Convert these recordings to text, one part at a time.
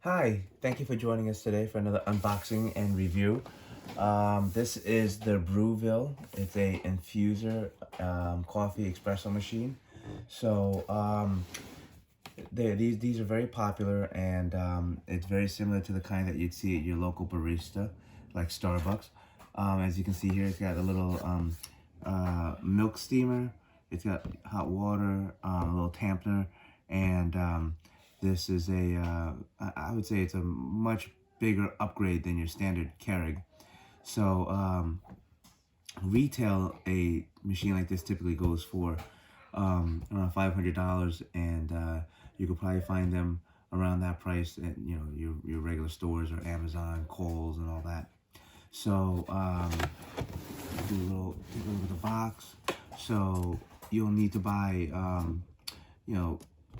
Hi, thank you for joining us today for another unboxing and review. This is the Breville. It's a infuser coffee espresso machine. So these are very popular, and it's very similar to the kind that you'd see at your local barista, like Starbucks. As you can see here, it's got a little milk steamer. It's got hot water, a little tampener, and this is I would say it's a much bigger upgrade than your standard Keurig. So retail, a machine like this typically goes for around $500, and you could probably find them around that price at your regular stores or Amazon, Kohl's, and all that. So take a look at the box. So you'll need to buy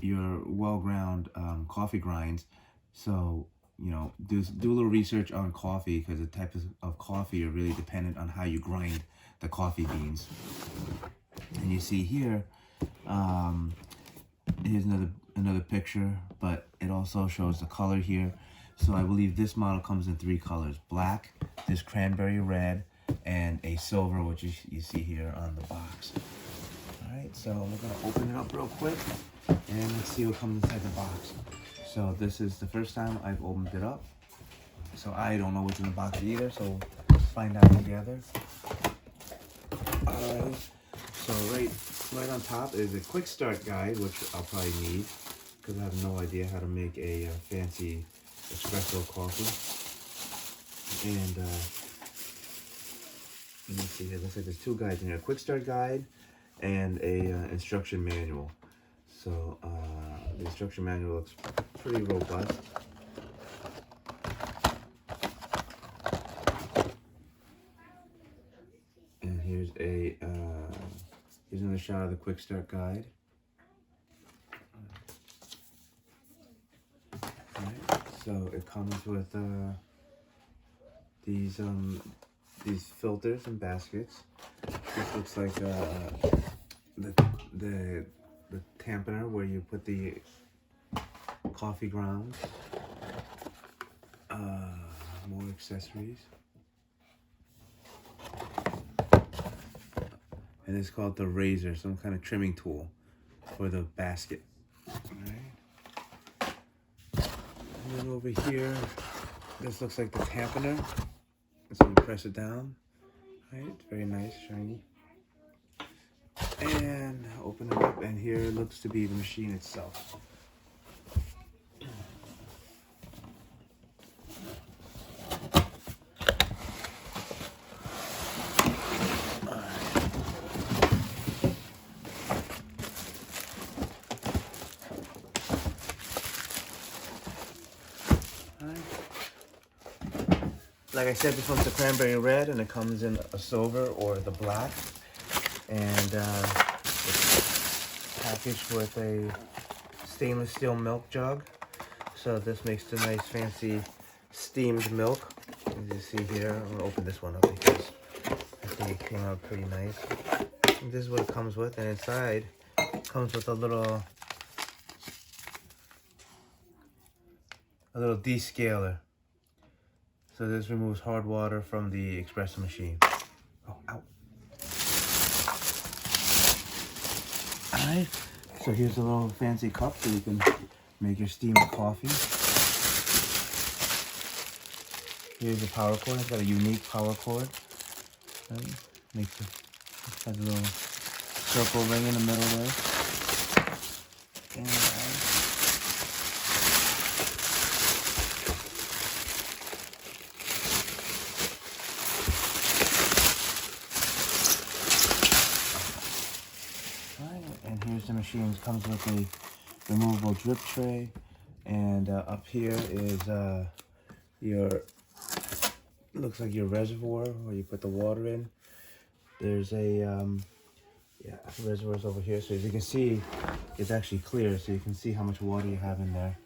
your well-ground coffee grinds. So do a little research on coffee, because the type of coffee are really dependent on how you grind the coffee beans. And you see here, here's another picture, but it also shows the color here. So I believe this model comes in 3 colors: black, this cranberry red, and a silver, which you see here on the box. All right, so we're gonna open it up real quick, and let's see what comes inside the box. So this is the first time I've opened it up, so I don't know what's in the box either, so let's find out together. Alright, so right on top is a quick start guide, which I'll probably need, because I have no idea how to make a fancy espresso coffee. And let me see here, looks like there's 2 guides in here: a quick start guide and a instruction manual. So the instruction manual looks pretty robust. And here's another shot of the quick start guide. Alright, so it comes with these filters and baskets. This looks like the tampener where you put the coffee grounds. More accessories. And it's called the razor, some kind of trimming tool for the basket. Alright. And then over here, this looks like the tampener. So you press it down. Right, it's very nice, shiny. And open it up, and here looks to be the machine itself. Like I said, this one's the cranberry red, and it comes in a silver or the black. And it's packaged with a stainless steel milk jug. So this makes the nice fancy steamed milk. As you see here, I'm gonna open this one up because I think it came out pretty nice. And this is what it comes with, and inside it comes with a little descaler. So this removes hard water from the espresso machine. Oh, ow. Alright, so here's a little fancy cup so you can make your steamed coffee. Here's the power cord. It's got a unique power cord. Right? Has a little circle ring in the middle there. And and here's the machine. It comes with a removable drip tray, and up here is looks like your reservoir where you put the water in. There's a reservoir's over here, so as you can see, it's actually clear, so you can see how much water you have in there.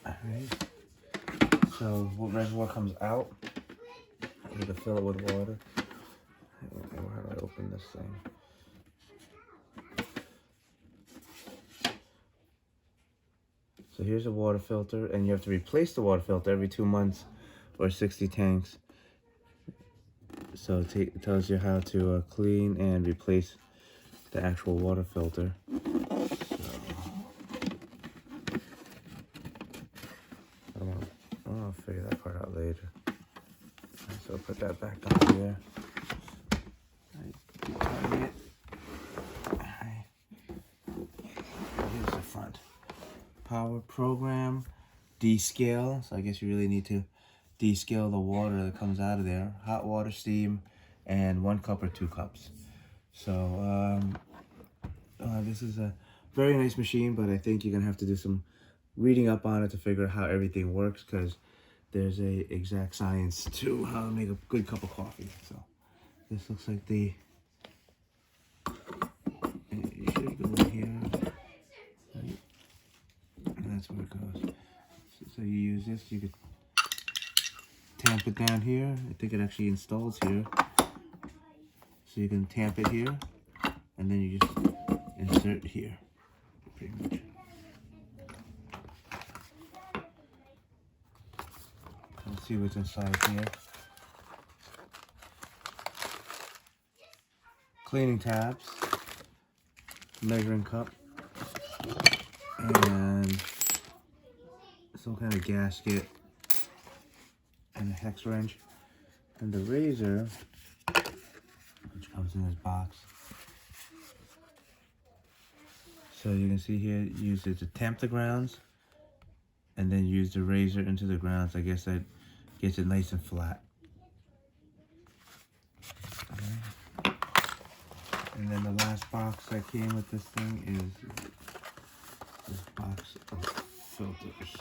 Alright, so what reservoir comes out, I need to fill it with water. How do I open this thing? So here's a water filter, and you have to replace the water filter every 2 months or 60 tanks. So it tells you how to clean and replace the actual water filter. I'll figure that part out later. So I'll put that back on here. Here's the front. Power program, descale. So I guess you really need to descale the water that comes out of there. Hot water, steam, and 1 cup or 2 cups. So this is a very nice machine, but I think you're gonna have to do some reading up on it to figure out how everything works, because there's a exact science to how to make a good cup of coffee. So this looks like you should go in here, right? And that's where it goes. So you use this, you could tamp it down here. I think it actually installs here. So you can tamp it here, and then you just insert here, pretty much. Let's see what's inside here. Cleaning tabs, measuring cup, and some kind of gasket, and a hex wrench, and the razor, which comes in this box. So you can see here, use it to tamp the grounds, and then use the razor into the grounds. I guess that gets it nice and flat. Okay. And then the last box that came with this thing is this box of filters.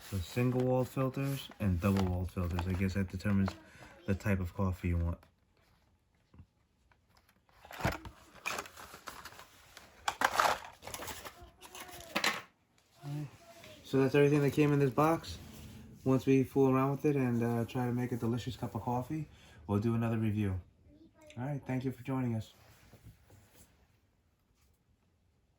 So single wall filters and double wall filters. I guess that determines the type of coffee you want. So that's everything that came in this box. Once we fool around with it and try to make a delicious cup of coffee, we'll do another review. All right, thank you for joining us.